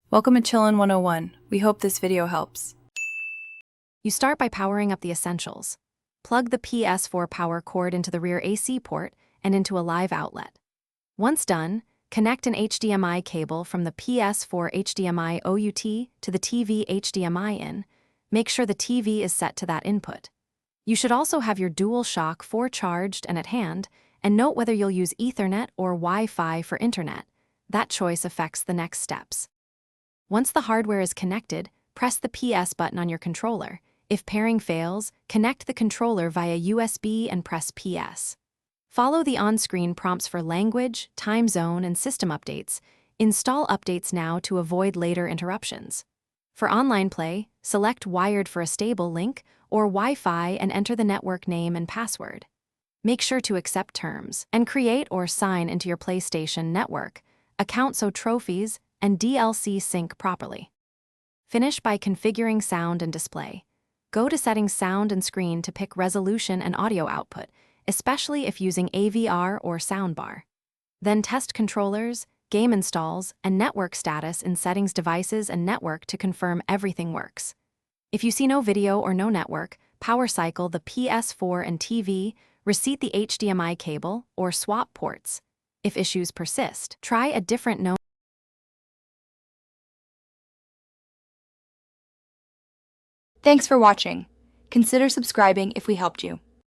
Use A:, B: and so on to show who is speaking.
A: Welcome to Chillin' 101. We hope this video helps.
B: You start by powering up the essentials. Plug the Ps4 power cord into the rear AC port and into a live outlet. Once done, connect an HDMI cable from the Ps4 HDMI OUT to the TV HDMI in. Make sure the TV is set to that input. You should also have your DualShock 4 charged and at hand, and note whether you'll use Ethernet or Wi-Fi for internet. That choice affects the next steps. Once the hardware is connected, press the PS button on your controller. If pairing fails, connect the controller via USB and press PS. Follow the on-screen prompts for language, time zone, and system updates. Install updates now to avoid later interruptions. For online play, select Wired for a stable link or Wi-Fi and enter the network name and password. Make sure to accept terms and create or sign into your PlayStation network account so trophies and DLC sync properly. Finish by configuring sound and display. Go to Settings Sound and Screen to pick resolution and audio output, especially if using AVR or soundbar. Then test controllers, game installs, and network status in Settings Devices and Network to confirm everything works. If you see no video or no network, power cycle the Ps4 and TV, reseat the HDMI cable, or swap ports. If issues persist, try a different known.
A: Thanks for watching. Consider subscribing if we helped you.